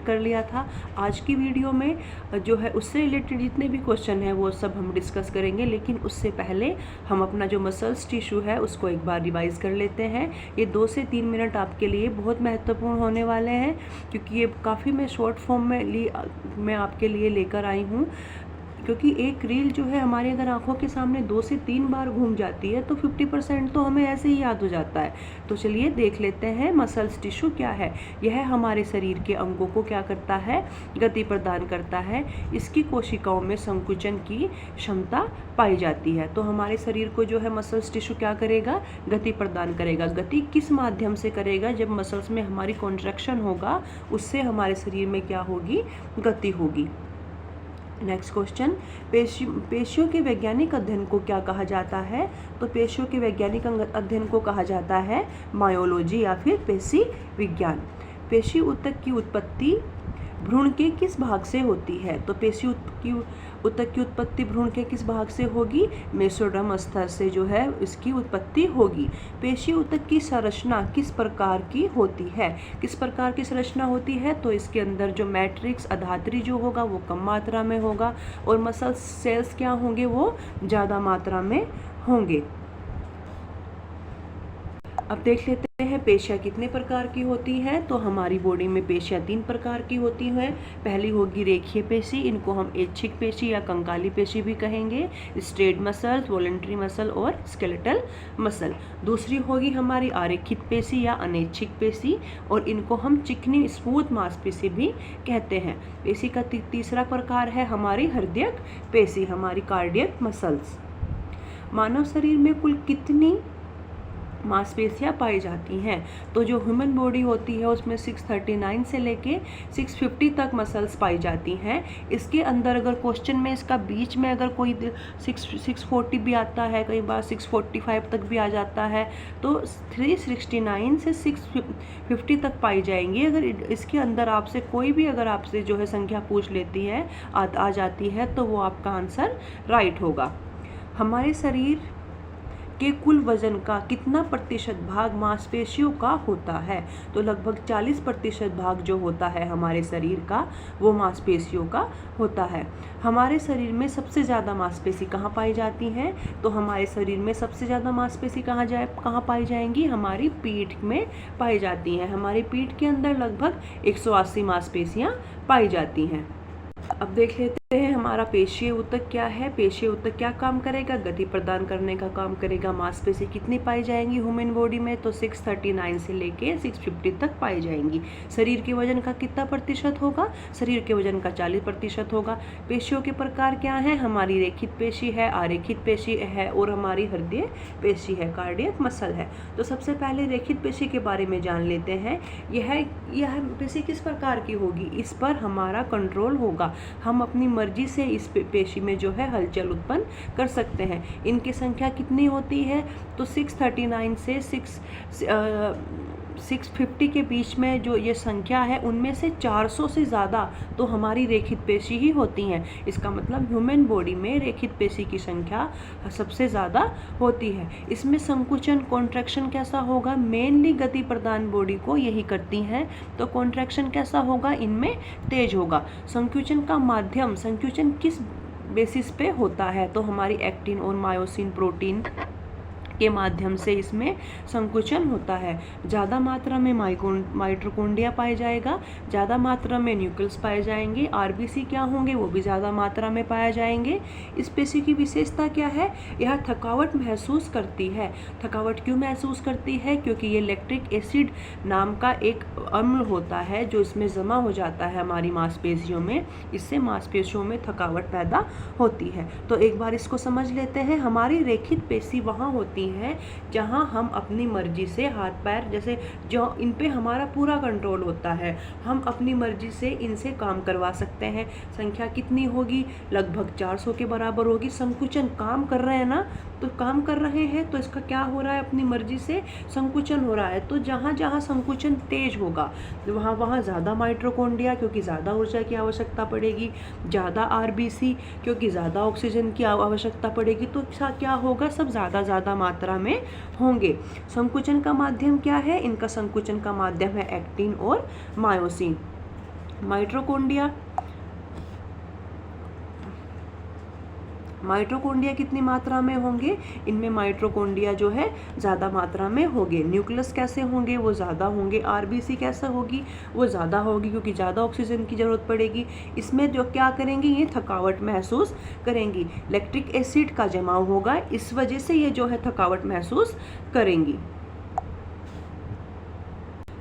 कर लिया था। आज की वीडियो में जो है उससे रिलेटेड जितने भी क्वेश्चन हैं वो सब हम डिस्कस करेंगे, लेकिन उससे पहले हम अपना जो मसल्स टिश्यू है उसको एक बार रिवाइज कर लेते हैं। ये 2 से 3 मिनट आपके लिए बहुत महत्वपूर्ण होने वाले हैं, क्योंकि ये काफ़ी मैं शॉर्ट फॉर्म में मैं आपके लिए लेकर आई हूँ। क्योंकि एक रील जो है हमारी अगर आंखों के सामने 2 से 3 बार घूम जाती है तो 50% तो हमें ऐसे ही याद हो जाता है। तो चलिए देख लेते हैं मसल्स टिश्यू क्या है। यह हमारे शरीर के अंगों को क्या करता है, गति प्रदान करता है। इसकी कोशिकाओं में संकुचन की क्षमता पाई जाती है। तो हमारे शरीर को जो है मसल्स टिश्यू क्या करेगा, गति प्रदान करेगा। गति किस माध्यम से करेगा, जब मसल्स में हमारी कॉन्ट्रैक्शन होगा उससे हमारे शरीर में क्या होगी, गति होगी। नेक्स्ट क्वेश्चन, पेशियों के वैज्ञानिक अध्ययन को क्या कहा जाता है? तो पेशियों के वैज्ञानिक अध्ययन को कहा जाता है मायोलॉजी या फिर पेशी विज्ञान। पेशी ऊतक की उत्पत्ति भ्रूण के किस भाग से होती है? तो पेशी ऊतक की उत्पत्ति भ्रूण के किस भाग से होगी? मेसोडर्म स्तर से जो है इसकी उत्पत्ति होगी। पेशी ऊतक की संरचना किस प्रकार की होती है? किस प्रकार की संरचना होती है? तो इसके अंदर जो मैट्रिक्स अधात्री जो होगा वो कम मात्रा में होगा और मसल सेल्स क्या होंगे, वो ज़्यादा मात्रा में होंगे। अब देख लेते हैं पेशियाँ कितने प्रकार की होती हैं। तो हमारी बॉडी में पेशियाँ 3 प्रकार की होती हैं। पहली होगी रेखीय पेशी, इनको हम ऐच्छिक पेशी या कंकाली पेशी भी कहेंगे, स्ट्रेट मसल, वॉलंटरी मसल और स्केलेटल मसल। दूसरी होगी हमारी आरेखित पेशी या अनैच्छिक पेशी, और इनको हम चिकनी स्मूथ मांसपेशी भी कहते हैं। पेशी का तीसरा प्रकार है हमारी हृदयक पेशी, हमारी कार्डियक मसल्स। मानव शरीर में कुल कितनी मांसपेशियाँ पाई जाती हैं? तो जो ह्यूमन बॉडी होती है उसमें 639 से लेके 650 तक मसल्स पाई जाती हैं। इसके अंदर अगर क्वेश्चन में इसका बीच में अगर कोई 640 भी आता है, कई बार 645 तक भी आ जाता है, तो 369 से 650 तक पाई जाएंगी। अगर इसके अंदर आपसे कोई भी अगर आपसे जो है संख्या पूछ लेती है, आ जाती है, तो वो आपका आंसर राइट होगा। हमारे शरीर के कुल वजन का कितना प्रतिशत भाग मांसपेशियों का होता है? तो लगभग 40% भाग जो होता है हमारे शरीर का वो मांसपेशियों का होता है। हमारे शरीर में सबसे ज़्यादा मांसपेशी कहाँ पाई जाती हैं? तो हमारे शरीर में सबसे ज़्यादा मांसपेशी कहाँ पाई जाएंगी? हमारी पीठ में पाई जाती हैं। हमारी पीठ के अंदर लगभग 180 मांसपेशियाँ पाई जाती हैं। अब देख लेते हैं हमारा पेशीय ऊतक क्या है। पेशीय ऊतक क्या काम करेगा? गति प्रदान करने का काम करेगा। मांसपेशी कितनी पाई जाएंगी ह्यूमन बॉडी में? तो 639 से लेके 650 तक पाई जाएंगी। शरीर के वजन का कितना प्रतिशत होगा? शरीर के वजन का 40% होगा। पेशियों के प्रकार क्या हैं? हमारी रेखित पेशी है, आरेखित पेशी है और हमारी हृदय पेशी है, कार्डियक मसल है। तो सबसे पहले रेखित पेशी के बारे में जान लेते हैं। यह पेशी किस प्रकार की होगी? इस पर हमारा कंट्रोल होगा। हम अपनी मर्जी से इस पेशी में जो है हलचल उत्पन्न कर सकते हैं। इनकी संख्या कितनी होती है? तो 639 से 650 के बीच में जो ये संख्या है उनमें से 400 से ज़्यादा तो हमारी रेखित पेशी ही होती हैं। इसका मतलब ह्यूमन बॉडी में रेखित पेशी की संख्या सबसे ज़्यादा होती है। इसमें संकुचन कॉन्ट्रैक्शन कैसा होगा? मेनली गति प्रदान बॉडी को यही करती हैं, तो कॉन्ट्रैक्शन कैसा होगा? इनमें तेज होगा। संकुचन का माध्यम, संकुचन किस बेसिस पे होता है? तो हमारी एक्टिन और मायोसिन प्रोटीन के माध्यम से इसमें संकुचन होता है। ज़्यादा मात्रा में माइटोकॉन्ड्रिया पाया जाएगा, ज़्यादा मात्रा में न्यूक्लियस पाए जाएंगे। आरबीसी क्या होंगे? वो भी ज़्यादा मात्रा में पाया जाएंगे। इस पेशी की विशेषता क्या है? यह थकावट महसूस करती है। थकावट क्यों महसूस करती है? क्योंकि ये लैक्टिक एसिड नाम का एक अम्ल होता है जो इसमें जमा हो जाता है हमारी मांसपेशियों में। इससे मांसपेशियों में थकावट पैदा होती है। तो एक बार इसको समझ लेते हैं। हमारी रेखित पेशी वहाँ होती हैं जहां हम अपनी मर्जी से हाथ पैर, जैसे जो इन पे हमारा पूरा कंट्रोल होता है, हम अपनी मर्जी से इनसे काम करवा सकते हैं। संख्या कितनी होगी? लगभग 400 के बराबर होगी। संकुचन काम कर रहे हैं ना, तो काम कर रहे हैं तो इसका क्या हो रहा है? अपनी मर्जी से संकुचन हो रहा है। तो जहाँ जहाँ संकुचन तेज होगा वहाँ वहाँ ज़्यादा माइटोकॉन्ड्रिया, क्योंकि ज़्यादा ऊर्जा की आवश्यकता पड़ेगी, ज़्यादा आरबीसी क्योंकि ज़्यादा ऑक्सीजन की आवश्यकता पड़ेगी। तो क्या होगा? सब ज़्यादा मात्रा में होंगे। संकुचन का माध्यम क्या है? इनका संकुचन का माध्यम है एक्टिन और मायोसिन। माइटोकॉन्ड्रिया कितनी मात्रा में होंगे? इनमें माइटोकॉन्ड्रिया जो है ज़्यादा मात्रा में होंगे। न्यूक्लियस कैसे होंगे? वो ज़्यादा होंगे। आरबीसी कैसा होगी? वो ज़्यादा होगी क्योंकि ज़्यादा ऑक्सीजन की ज़रूरत पड़ेगी। इसमें जो क्या करेंगी, ये थकावट महसूस करेंगी। लैक्टिक एसिड का जमाव होगा, इस वजह से ये जो है थकावट महसूस करेंगी।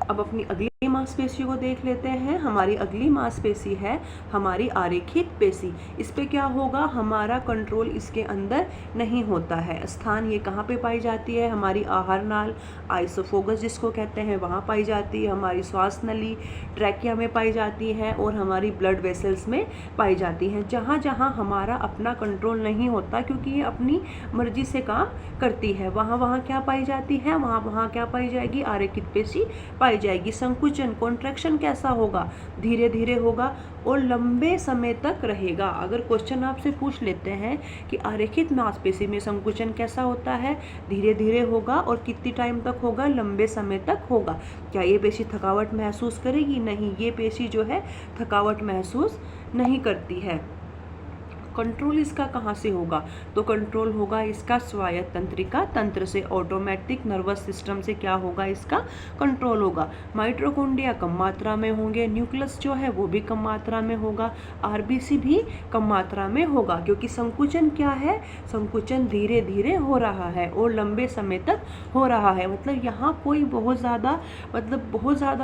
अब अपनी अगली मांसपेशियों को देख लेते हैं। हमारी अगली मांसपेशी है हमारी आरेखित पेशी। इस पे क्या होगा, हमारा कंट्रोल इसके अंदर नहीं होता है। स्थान ये कहाँ पे पाई जाती है? हमारी आहार नाल, आइसोफोगस जिसको कहते हैं, वहाँ पाई जाती है। हमारी श्वास नली, ट्रैकिया में पाई जाती है और हमारी ब्लड वेसल्स में पाई जाती हैं। जहाँ जहाँ हमारा अपना कंट्रोल नहीं होता, क्योंकि ये अपनी मर्जी से काम करती है, वहाँ वहाँ क्या पाई जाती है? वहाँ वहाँ क्या पाई जाएगी? आरेखित पेशी पाई जाएगी। संकुचन, कॉन्ट्रैक्शन कैसा होगा? धीरे धीरे होगा और लंबे समय तक रहेगा। अगर क्वेश्चन आपसे पूछ लेते हैं कि आरेखित मांसपेशी में संकुचन कैसा होता है, धीरे धीरे होगा और कितनी टाइम तक होगा? लंबे समय तक होगा। क्या ये पेशी थकावट महसूस करेगी? नहीं, ये पेशी जो है थकावट महसूस नहीं करती है। कंट्रोल इसका कहाँ से होगा? तो कंट्रोल होगा इसका स्वायत्त तंत्रिका तंत्र से, ऑटोमेटिक नर्वस सिस्टम से क्या होगा? इसका कंट्रोल होगा। माइटोकॉन्ड्रिया कम मात्रा में होंगे, न्यूक्लियस जो है वो भी कम मात्रा में होगा, आरबीसी भी कम मात्रा में होगा, क्योंकि संकुचन क्या है? संकुचन धीरे धीरे हो रहा है और लंबे समय तक हो रहा है। मतलब यहाँ कोई बहुत ज़्यादा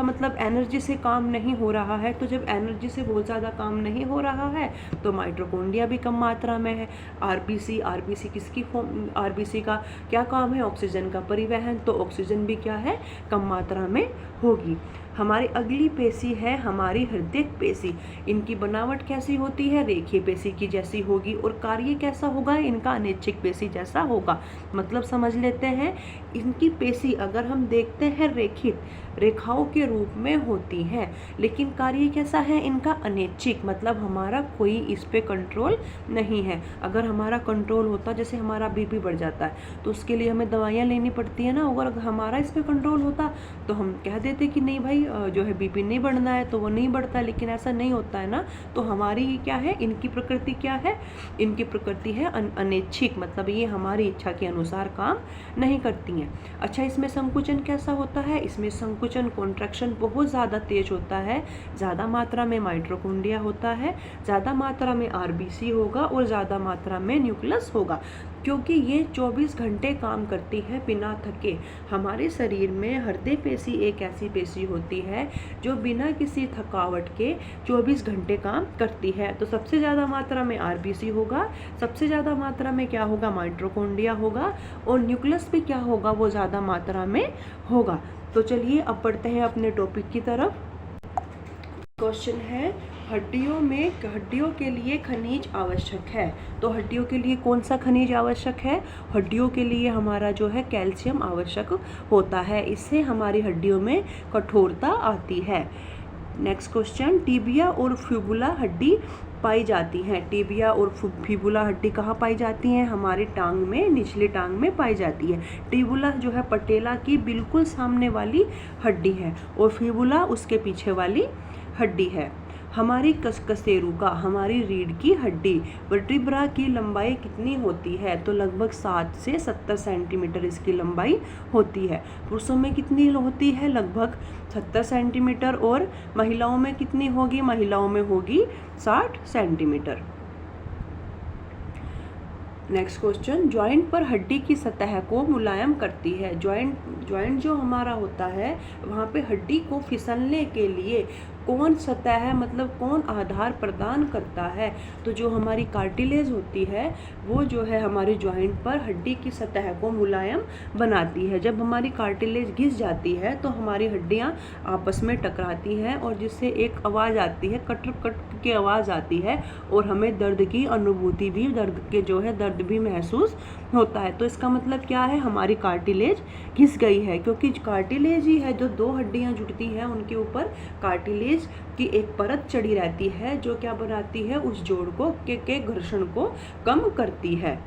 मतलब एनर्जी से काम नहीं हो रहा है। तो जब एनर्जी से बहुत ज़्यादा काम नहीं हो रहा है तो माइटोकॉन्ड्रिया भी कम मात्रा में है। आरबीसी किसकी फॉर्म? आरबीसी का क्या काम है? ऑक्सीजन का परिवहन। तो ऑक्सीजन भी क्या है? कम मात्रा में होगी। हमारी अगली पेशी है हमारी हृदय पेशी। इनकी बनावट कैसी होती है? रेखीय पेशी की जैसी होगी। और कार्य कैसा होगा? इनका अनैच्छिक पेशी जैसा होगा। मतलब समझ लेते हैं, इनकी पेशी अगर हम देखते हैं रेखित रेखाओं के रूप में होती है, लेकिन कार्य कैसा है इनका? अनैच्छिक। मतलब हमारा कोई इस पे कंट्रोल नहीं है। अगर हमारा कंट्रोल होता, जैसे हमारा बीपी बढ़ जाता है तो उसके लिए हमें दवाइयाँ लेनी पड़ती है ना। अगर हमारा इस पे कंट्रोल होता तो हम कह देते कि नहीं भाई जो है बीपी नहीं बढ़ना है, तो वो नहीं बढ़ता। लेकिन ऐसा नहीं होता है ना। तो हमारी क्या है? इनकी प्रकृति क्या है? इनकी प्रकृति है अनैच्छिक। मतलब ये हमारी इच्छा के अनुसार काम नहीं करती हैं। अच्छा, इसमें संकुचन कैसा होता है? इसमें संकुचन, कॉन्ट्रैक्शन बहुत ज़्यादा तेज होता है। ज़्यादा मात्रा में माइटोकॉन्ड्रिया होता है, ज़्यादा मात्रा में आरबीसी होगा और ज़्यादा मात्रा में न्यूक्लियस होगा, क्योंकि ये 24 घंटे काम करती है बिना थके। हमारे शरीर में हृदय पेशी एक ऐसी पेशी होती है जो बिना किसी थकावट के 24 घंटे काम करती है। तो सबसे ज़्यादा मात्रा में आरबीसी होगा, सबसे ज़्यादा मात्रा में क्या होगा? माइटोकॉन्ड्रिया होगा और न्यूक्लियस भी क्या होगा? वो ज़्यादा मात्रा में होगा। तो चलिए अब बढ़ते हैं अपने टॉपिक की तरफ। क्वेश्चन है, हड्डियों के लिए खनिज आवश्यक है। तो हड्डियों के लिए कौन सा खनिज आवश्यक है? हड्डियों के लिए हमारा जो है कैल्शियम आवश्यक होता है। इससे हमारी हड्डियों में कठोरता आती है। नेक्स्ट क्वेश्चन, टिबिया और फिबुला हड्डी पाई जाती हैं। टिबिया और फिबुला हड्डी कहाँ पाई जाती हैं? हमारी टांग में, निचली टांग में पाई जाती है। टिबुला जो है पटेला की बिल्कुल सामने वाली हड्डी है और फिबुला उसके पीछे वाली हड्डी है। हमारी कशेरुका, हमारी रीढ़ की हड्डी, वर्टिब्रा की लंबाई कितनी होती है? तो लगभग 7 से 70 सेंटीमीटर इसकी लंबाई होती है। पुरुषों में कितनी होती है? लगभग 70 सेंटीमीटर। और महिलाओं में कितनी होगी? महिलाओं में होगी 60 सेंटीमीटर। नेक्स्ट क्वेश्चन, ज्वाइंट पर हड्डी की सतह को मुलायम करती है। ज्वाइंट जो हमारा होता है वहाँ पे हड्डी को फिसलने के लिए कौन सतह है, मतलब कौन आधार प्रदान करता है? तो जो हमारी कार्टिलेज होती है वो जो है हमारे ज्वाइंट पर हड्डी की सतह को मुलायम बनाती है। जब हमारी कार्टिलेज घिस जाती है तो हमारी हड्डियाँ आपस में टकराती हैं और जिससे एक आवाज़ आती है, कट कट की आवाज़ आती है और हमें दर्द की अनुभूति भी, दर्द भी महसूस होता है। तो इसका मतलब क्या है? हमारी कार्टिलेज घिस गई है, क्योंकि कार्टिलेज ही है जो दो हड्डियां जुड़ती हैं उनके ऊपर कार्टिलेज की एक परत चढ़ी रहती है जो क्या बनाती है? उस जोड़ को के घर्षण को कम करती है।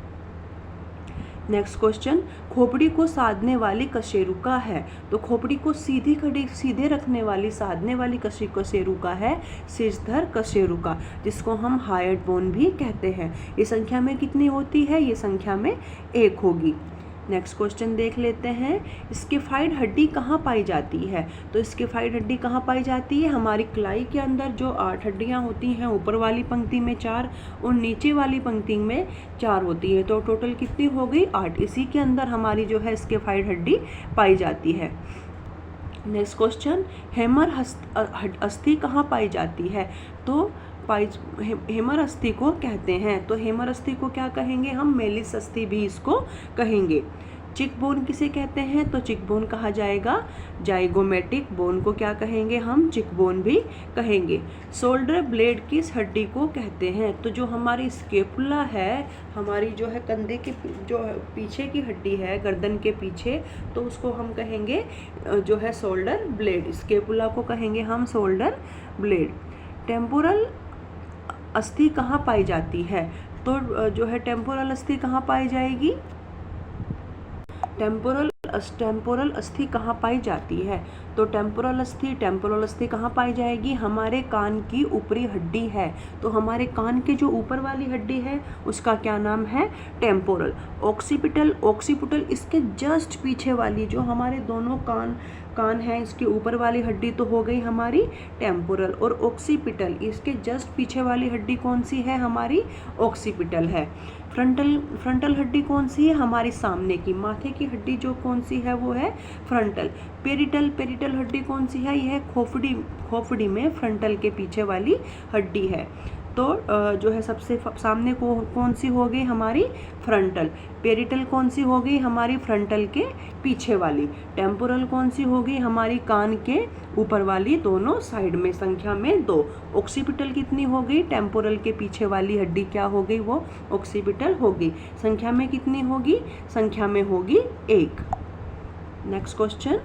नेक्स्ट क्वेश्चन, खोपड़ी को साधने वाली कशेरुका है। तो खोपड़ी को सीधे रखने वाली साधने वाली कशेरुका है शीर्षधर कशेरुका, जिसको हम हायट बोन भी कहते हैं। ये संख्या में कितनी होती है? ये संख्या में 1 होगी। नेक्स्ट क्वेश्चन देख लेते हैं, स्केफाइड हड्डी कहाँ पाई जाती है? तो स्केफाइड हड्डी कहाँ पाई जाती है? हमारी कलाई के अंदर जो 8 हड्डियाँ होती हैं, ऊपर वाली पंक्ति में 4 और नीचे वाली पंक्ति में 4 होती है, तो टोटल कितनी हो गई? 8। इसी के अंदर हमारी जो है स्केफाइड हड्डी पाई जाती है। नेक्स्ट क्वेश्चन, हेमर अस्थि कहाँ पाई जाती है? तो हेमर अस्थि को कहते हैं, तो हेमर अस्थि को क्या कहेंगे हम? मेलिस अस्थि भी इसको कहेंगे। चिक बोन किसे कहते हैं? तो चिक बोन कहा जाएगा। जाइगोमेटिक बोन को क्या कहेंगे हम? चिक बोन भी कहेंगे। शोल्डर ब्लेड किस हड्डी को कहते हैं? तो जो हमारी स्केपुला है, हमारी जो है कंधे के जो पीछे की हड्डी है, गर्दन के पीछे, तो उसको हम कहेंगे जो है शोल्डर ब्लेड। स्केपुला को कहेंगे हम शोल्डर ब्लेड। टेम्पोरल अस्थि कहाँ पाई जाती है? तो जो है टेम्पोरल अस्थि कहाँ पाई जाएगी? टेम्पोरल अस्थि कहाँ पाई जाती है? तो टेम्पोरल अस्थि कहाँ पाई जाएगी? हमारे कान की ऊपरी हड्डी है, तो हमारे कान के जो ऊपर वाली हड्डी है उसका क्या नाम है? टेम्पोरल। ऑक्सीपिटल इसके जस्ट पीछे वाली, जो हमारे दोनों कान है, इसके ऊपर वाली हड्डी तो हो गई हमारी टेम्पोरल, और ऑक्सीपिटल इसके जस्ट पीछे वाली हड्डी कौन सी है? हमारी ऑक्सीपिटल है। फ्रंटल हड्डी कौन सी है? हमारी सामने की माथे की हड्डी जो कौन सी है? वो है फ्रंटल। पेरिटल हड्डी कौन सी है? यह खोपड़ी में फ्रंटल के पीछे वाली हड्डी है। तो जो है सबसे सामने को कौन सी हो गई? हमारी फ्रंटल। पेरिटल कौन सी हो गई? हमारी फ्रंटल के पीछे वाली। टेम्पोरल कौन सी हो गई? हमारी कान के ऊपर वाली, दोनों साइड में, संख्या में 2। ऑक्सीपिटल कितनी हो गई? टेम्पोरल के पीछे वाली हड्डी क्या हो गई? वो ऑक्सीपिटल हो गई। संख्या में कितनी होगी? संख्या में होगी 1। नेक्स्ट क्वेश्चन,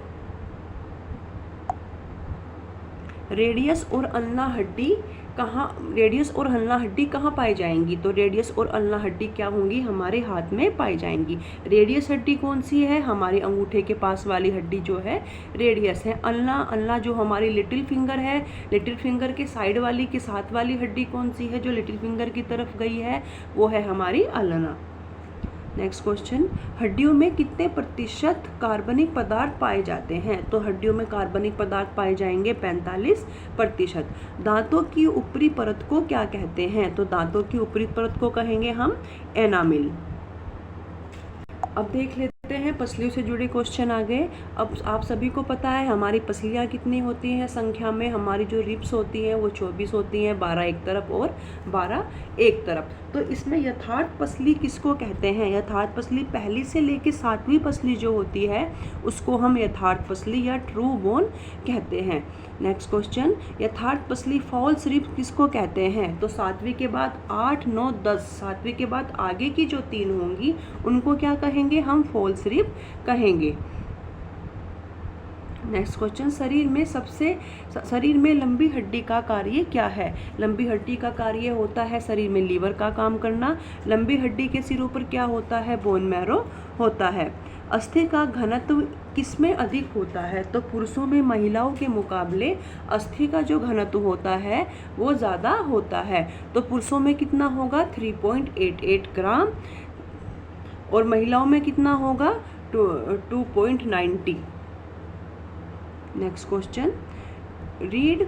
रेडियस और अल्ना हड्डी कहाँ पाई जाएंगी? तो रेडियस और अल्ना हड्डी क्या होंगी? हमारे हाथ में पाई जाएंगी। रेडियस हड्डी कौन सी है? हमारे अंगूठे के पास वाली हड्डी जो है रेडियस है। अल्ना जो हमारी लिटिल फिंगर है, लिटिल फिंगर के साइड वाली के साथ वाली हड्डी कौन सी है जो लिटिल फिंगर की तरफ गई है? वो है हमारी अल्ना। नेक्स्ट क्वेश्चन, हड्डियों में कितने प्रतिशत कार्बनिक पदार्थ पाए जाते हैं? तो हड्डियों में कार्बनिक पदार्थ पाए जाएंगे 45%। दांतों की ऊपरी परत को क्या कहते हैं? तो दांतों की ऊपरी परत को कहेंगे हम एनामिल। अब देख लेते हैं पसलियों से जुड़े क्वेश्चन आ गए। अब आप सभी को पता है हमारी पसलियाँ कितनी होती हैं संख्या में? हमारी जो रिब्स होती हैं वो 24 होती हैं, 12 एक तरफ और 12 एक तरफ। तो इसमें यथार्थ पसली किसको कहते हैं? यथार्थ पसली पहली से लेकर 7वीं पसली जो होती है उसको हम यथार्थ पसली या ट्रू बोन कहते हैं। नेक्स्ट क्वेश्चन, यथार्थ पसली फॉल्स रिब किसको कहते हैं? तो 7वीं के बाद 8, 9, 10, 7वीं के बाद आगे की जो 3 होंगी उनको क्या कहेंगे हम? फॉल्स रिब कहेंगे। नेक्स्ट क्वेश्चन, शरीर में लंबी हड्डी का कार्य क्या है? लंबी हड्डी का कार्य होता है शरीर में लीवर का काम करना। लंबी हड्डी के सिरों पर क्या होता है? बोन मैरो होता है। अस्थि का घनत्व किसमें अधिक होता है? तो पुरुषों में महिलाओं के मुकाबले अस्थि का जो घनत्व होता है वो ज़्यादा होता है। तो पुरुषों में कितना होगा? 3.88 ग्राम, और महिलाओं में कितना होगा? 2.90। नेक्स्ट क्वेश्चन, रीढ़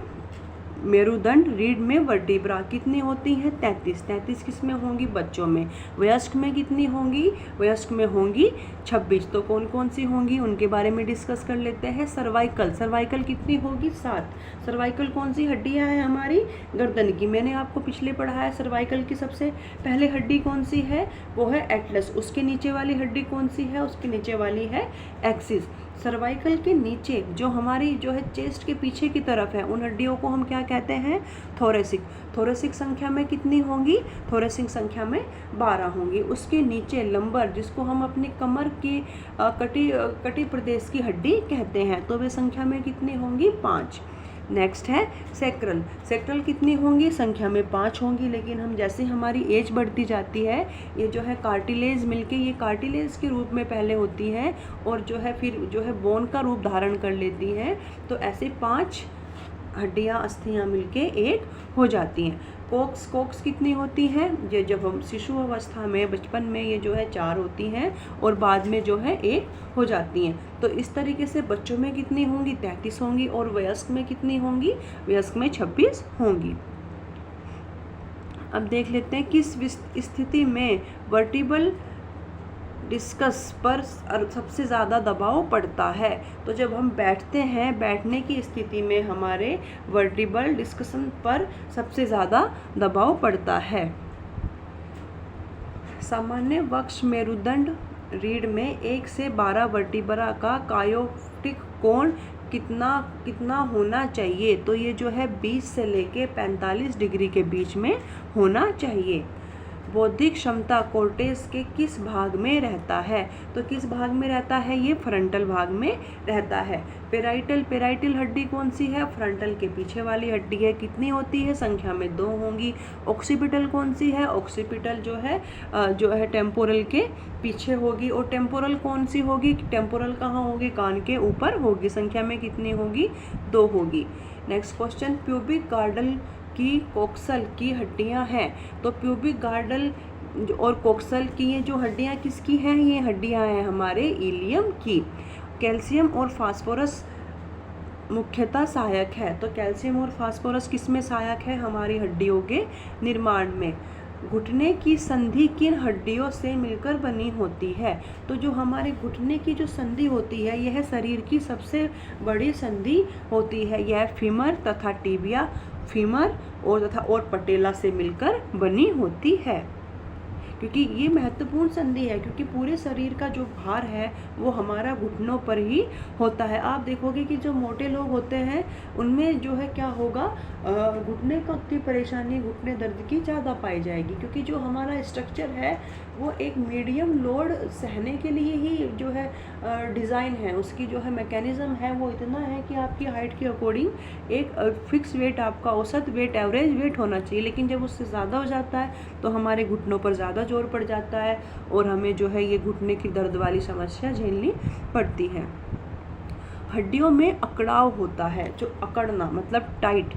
में वर्टिब्रा कितनी होती हैं? 33 किस में होंगी? बच्चों में। वयस्क में कितनी होंगी? वयस्क में होंगी 26। तो कौन कौन सी होंगी उनके बारे में डिस्कस कर लेते हैं। सर्वाइकल कितनी होगी? 7। सर्वाइकल कौन सी हड्डियां हैं? हमारी गर्दन की। मैंने आपको पिछले पढ़ाया सर्वाइकल की सबसे पहले हड्डी कौन सी है? वो है एटलस। उसके नीचे वाली हड्डी कौन सी है? उसके नीचे वाली है एक्सिस। सर्वाइकल के नीचे जो हमारी जो है चेस्ट के पीछे की तरफ है उन हड्डियों को हम क्या कहते हैं? थोरेसिक संख्या में कितनी होंगी? थोरेसिक संख्या में 12 होंगी। उसके नीचे लंबर, जिसको हम अपनी कमर की कटी प्रदेश की हड्डी कहते हैं, तो वे संख्या में कितनी होंगी? 5। नेक्स्ट है सेक्रल। सेक्रल कितनी होंगी? संख्या में 5 होंगी, लेकिन हम जैसे हमारी एज बढ़ती जाती है ये जो है कार्टिलेज मिलके ये कार्टिलेज के रूप में पहले होती है और जो है फिर जो है बोन का रूप धारण कर लेती हैं। तो ऐसे 5 हड्डियाँ अस्थियाँ मिलके एक हो जाती हैं। कोक्स कितनी होती हैं? ये जब हम शिशु अवस्था में बचपन में ये जो है 4 होती हैं और बाद में जो है 1 हो जाती हैं। तो इस तरीके से बच्चों में कितनी होंगी? 33 होंगी और वयस्क में कितनी होंगी? वयस्क में 26 होंगी। अब देख लेते हैं किस स्थिति में वर्टिबल डिस्कस पर सबसे ज़्यादा दबाव पड़ता है। तो जब हम बैठते हैं, बैठने की स्थिति में हमारे वर्टिबल डिस्कसन पर सबसे ज़्यादा दबाव पड़ता है। सामान्य वक्ष मेरुदंड रीढ़ में 1 से 12 वर्टिब्रा का कायोटिक कोण कितना होना चाहिए? तो ये जो है 20 से लेके 45 डिग्री के बीच में होना चाहिए। बौद्धिक क्षमता कोर्टेक्स के किस भाग में रहता है? तो किस भाग में रहता है? ये फ्रंटल भाग में रहता है। पेराइटल हड्डी कौन सी है? फ्रंटल के पीछे वाली हड्डी है। कितनी होती है? संख्या में 2 होंगी। ऑक्सीपिटल कौन सी है? ऑक्सीपिटल जो है टेम्पोरल के पीछे होगी। और टेम्पोरल कौन सी होगी? टेम्पोरल कहाँ होगी? कान के ऊपर होगी। संख्या में कितनी होगी? 2 होगी। नेक्स्ट क्वेश्चन, प्यूबिक गार्डल की कोक्सल की हड्डियां हैं। तो प्यूबिक गार्डल और कोक्सल की ये जो हड्डियां किसकी हैं? ये हड्डियां हैं हमारे इलियम की। कैल्शियम और फास्फोरस मुख्यतः सहायक है। तो कैल्शियम और फास्फोरस किस में सहायक है? हमारी हड्डियों के निर्माण में। घुटने की संधि किन हड्डियों से मिलकर बनी होती है? तो जो हमारे घुटने की जो संधि होती है यह शरीर की सबसे बड़ी संधि होती है। यह फीमर तथा टिबिया, फीमर और पटेला से मिलकर बनी होती है। क्योंकि ये महत्वपूर्ण संधि है, क्योंकि पूरे शरीर का जो भार है वो हमारा घुटनों पर ही होता है। आप देखोगे कि जो मोटे लोग होते हैं उनमें जो है क्या होगा, घुटने की परेशानी, घुटने दर्द की ज़्यादा पाई जाएगी। क्योंकि जो हमारा स्ट्रक्चर है वो एक मीडियम लोड सहने के लिए ही जो है डिज़ाइन है, उसकी जो है मैकेनिज़्म है वो इतना है कि आपकी हाइट के अकॉर्डिंग एक फिक्स वेट, आपका औसत वेट, एवरेज वेट होना चाहिए। लेकिन जब उससे ज़्यादा हो जाता है तो हमारे घुटनों पर ज़्यादा जोर पड़ जाता है और हमें जो है ये घुटने की दर्द वाली समस्या झेलनी पड़ती है। हड्डियों में अकड़ाव होता है। जो अकड़ना मतलब टाइट,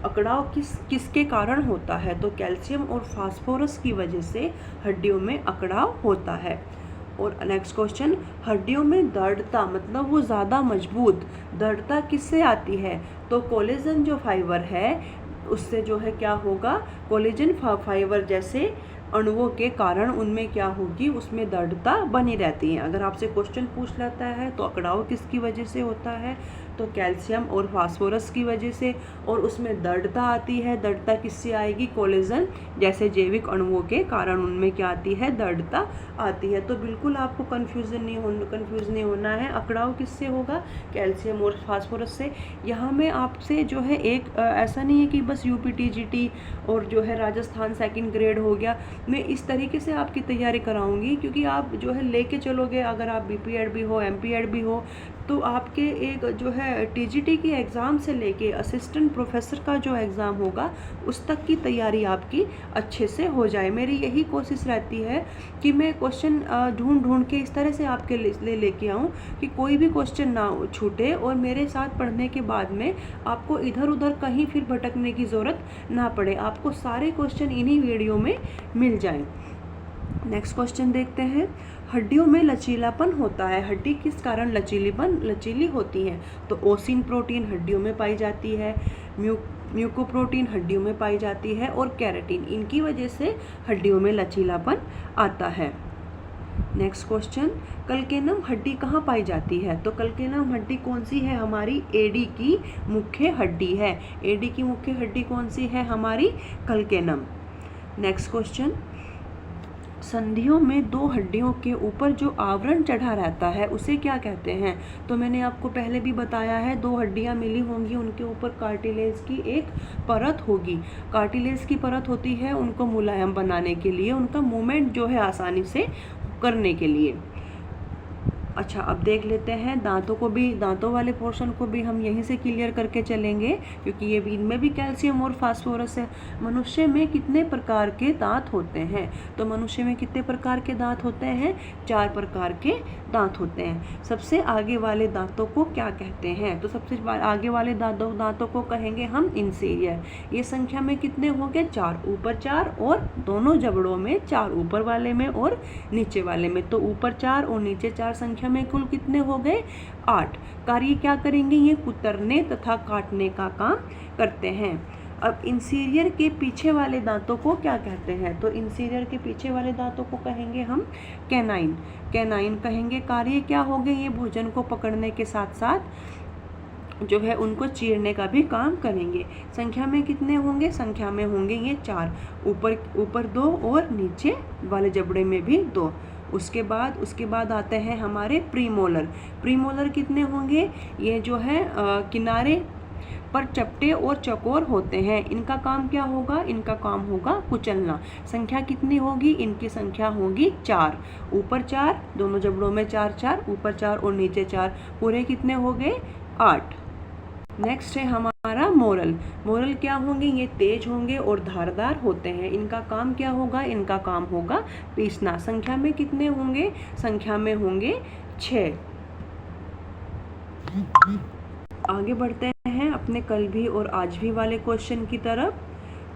अकड़ाव किसके कारण होता है? तो कैल्शियम और फास्फोरस की वजह से हड्डियों में अकड़ाव होता है। और नेक्स्ट क्वेश्चन, हड्डियों में दृढ़ता मतलब वो ज़्यादा मजबूत, दृढ़ता किससे आती है? तो कोलेजन जो फाइबर है उससे जो है क्या होगा, कोलेजन फाइबर जैसे अणुओं के कारण उनमें क्या होगी, उसमें दृढ़ता बनी रहती है। अगर आपसे क्वेश्चन पूछ लेता है तो अकड़ाव किसकी वजह से होता है? तो कैल्शियम और फास्फोरस की वजह से, और उसमें दृढ़ता आती है। दृढ़ता किससे आएगी? कोलेजन जैसे जैविक अणुओं के कारण उनमें क्या आती है? दृढ़ता आती है। तो बिल्कुल आपको कंफ्यूज नहीं होना है। अकड़ाव किससे होगा? कैल्शियम और फास्फोरस से। यहाँ में आपसे जो है एक ऐसा नहीं है कि बस यूपीटीजीटी और जो है राजस्थान सेकंड ग्रेड हो गया, मैं इस तरीके से आपकी तैयारी कराऊंगी। क्योंकि आप जो है लेके चलोगे, अगर आप बीपीएड भी हो, एमपीएड भी हो, तो आपके एक जो है टीजीटी की एग्ज़ाम से लेके असिस्टेंट प्रोफेसर का जो एग्ज़ाम होगा उस तक की तैयारी आपकी अच्छे से हो जाए। मेरी यही कोशिश रहती है कि मैं क्वेश्चन ढूंढ के इस तरह से आपके लिए लेके आऊँ कि कोई भी क्वेश्चन ना छूटे और मेरे साथ पढ़ने के बाद में आपको इधर उधर कहीं फिर भटकने की ज़रूरत ना पड़े, आपको सारे क्वेश्चन इन्हीं वीडियो में मिल जाएं। नेक्स्ट क्वेश्चन देखते हैं, हड्डियों में लचीलापन होता है। हड्डी किस कारण लचीली होती है? तो ओसिन प्रोटीन हड्डियों में पाई जाती है, म्यूकोप्रोटीन हड्डियों में पाई जाती है और केराटिन, इनकी वजह से हड्डियों में लचीलापन आता है। नेक्स्ट क्वेश्चन, कल्केनम हड्डी कहाँ पाई जाती है? तो कल्केनम हड्डी कौन सी है? हमारी एडी की मुख्य हड्डी है। एडी की मुख्य हड्डी कौन सी है? हमारी कल्केनम। नेक्स्ट क्वेश्चन, संधियों में 2 हड्डियों के ऊपर जो आवरण चढ़ा रहता है उसे क्या कहते हैं? तो मैंने आपको पहले भी बताया है, 2 हड्डियां मिली होंगी, उनके ऊपर कार्टिलेज की एक परत होगी। कार्टिलेज की परत होती है उनको मुलायम बनाने के लिए, उनका मूवमेंट जो है आसानी से करने के लिए। अच्छा, अब देख लेते हैं दांतों को भी, दांतों वाले पोर्शन को भी हम यहीं से क्लियर करके चलेंगे, क्योंकि ये भी, इनमें भी कैल्शियम और फास्फोरस है। मनुष्य में कितने प्रकार के दांत होते हैं? तो मनुष्य में कितने प्रकार के दांत होते हैं? 4 प्रकार के दांत होते हैं। सबसे आगे वाले दांतों को क्या कहते हैं? तो सबसे आगे वाले दांतों को कहेंगे हम इंसीरियर। ये संख्या में कितने होंगे? 4, ऊपर 4 और दोनों जबड़ों में 4, ऊपर वाले में और नीचे वाले में। तो ऊपर 4 और नीचे 4 संख्या में कुल कितने हो गए? 8। कार्य क्या करेंगे? ये कुतरने तथा काटने का काम करते हैं। अब इंसीरियर के पीछे वाले दांतों को क्या कहते हैं? तो इंसीरियर के पीछे वाले दांतों को कहेंगे हम कैनाइन। कैनाइन कहेंगे। कार्य क्या होंगे? ये भोजन को पकड़ने के साथ साथ जो है उनको चीरने का भी काम करेंगे। संख्या में कितने होंगे? संख्या में होंगे ये 4, ऊपर 2 और नीचे वाले जबड़े में भी 2। उसके बाद आते हैं हमारे प्रीमोलर। प्रीमोलर कितने होंगे? ये जो है किनारे पर चपटे और चौकोर होते हैं। इनका काम क्या होगा? इनका काम होगा कुचलना। संख्या कितनी होगी? इनकी संख्या होगी 4, ऊपर 4, दोनों जबड़ों में 4 4, ऊपर 4 और नीचे 4, पूरे कितने हो गए? 8। नेक्स्ट है हमारा मोरल। मोरल क्या होंगे? ये तेज होंगे और धारदार होते हैं। इनका काम क्या होगा? इनका काम होगा पीसना। संख्या में कितने होंगे? संख्या में होंगे 6। आगे बढ़ते हैं अपने कल भी और आज भी वाले क्वेश्चन की तरफ।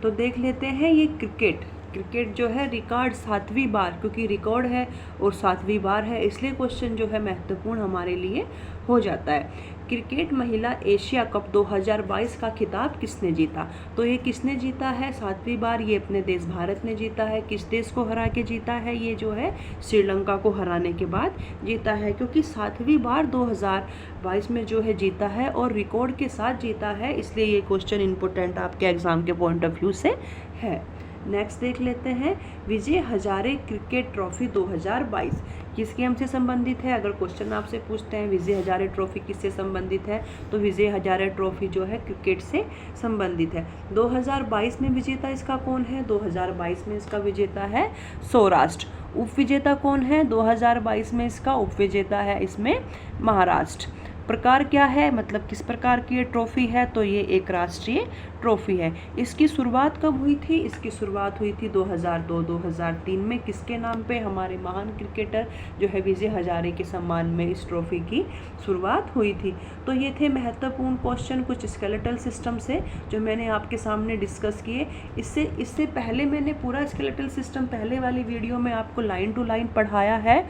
तो देख लेते हैं ये क्रिकेट जो है रिकॉर्ड 7वीं बार, क्योंकि रिकॉर्ड है और 7वीं बार है, इसलिए क्वेश्चन जो है महत्वपूर्ण हमारे लिए हो जाता है। क्रिकेट महिला एशिया कप 2022 का खिताब किसने जीता? तो ये किसने जीता है? 7वीं बार ये अपने देश भारत ने जीता है। किस देश को हरा के जीता है? ये जो है श्रीलंका को हराने के बाद जीता है, क्योंकि 7वीं बार 2022 में जो है जीता है और रिकॉर्ड के साथ जीता है, इसलिए ये क्वेश्चन इम्पोर्टेंट आपके एग्जाम के पॉइंट ऑफ व्यू से है। नेक्स्ट देख लेते हैं विजय हजारे क्रिकेट ट्रॉफी 2022 किस गेम से संबंधित है? अगर क्वेश्चन आपसे पूछते हैं विजय हजारे ट्रॉफी किससे संबंधित है, तो विजय हजारे ट्रॉफी जो है क्रिकेट से संबंधित है। 2022 में विजेता इसका कौन है? 2022 में इसका विजेता है सौराष्ट्र। उप विजेता कौन है? 2022 में इसका उप विजेता है इसमें महाराष्ट्र। प्रकार क्या है, मतलब किस प्रकार की ये ट्रॉफी है? तो ये एक राष्ट्रीय ट्रॉफी है। इसकी शुरुआत कब हुई थी? इसकी शुरुआत हुई थी 2002-2003 में। किसके नाम पे? हमारे महान क्रिकेटर जो है विजय हजारे के सम्मान में इस ट्रॉफी की शुरुआत हुई थी। तो ये थे महत्वपूर्ण क्वेश्चन कुछ स्केलेटल सिस्टम से जो मैंने आपके सामने डिस्कस किए। इससे पहले मैंने पूरा स्केलेटल सिस्टम पहले वाली वीडियो में आपको लाइन टू लाइन पढ़ाया है।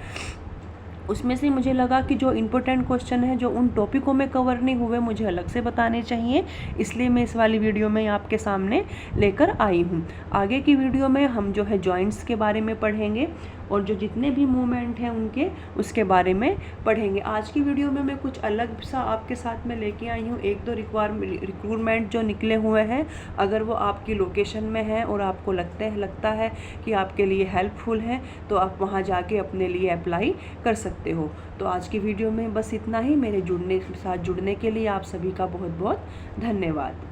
उसमें से मुझे लगा कि जो इम्पोर्टेंट क्वेश्चन है जो उन टॉपिकों में कवर नहीं हुए मुझे अलग से बताने चाहिए, इसलिए मैं इस वाली वीडियो में आपके सामने लेकर आई हूँ। आगे की वीडियो में हम जो है जॉइंट्स के बारे में पढ़ेंगे और जो जितने भी मूवमेंट हैं उनके उसके बारे में पढ़ेंगे। आज की वीडियो में मैं कुछ अलग सा आपके साथ में लेके आई हूँ। 1-2 रिक्वायरमेंट जो निकले हुए हैं, अगर वो आपकी लोकेशन में है और आपको लगता है कि आपके लिए हेल्पफुल है तो आप वहाँ जाके अपने लिए अप्लाई कर सकते हो। तो आज की वीडियो में बस इतना ही। मेरे साथ जुड़ने के लिए आप सभी का बहुत बहुत धन्यवाद।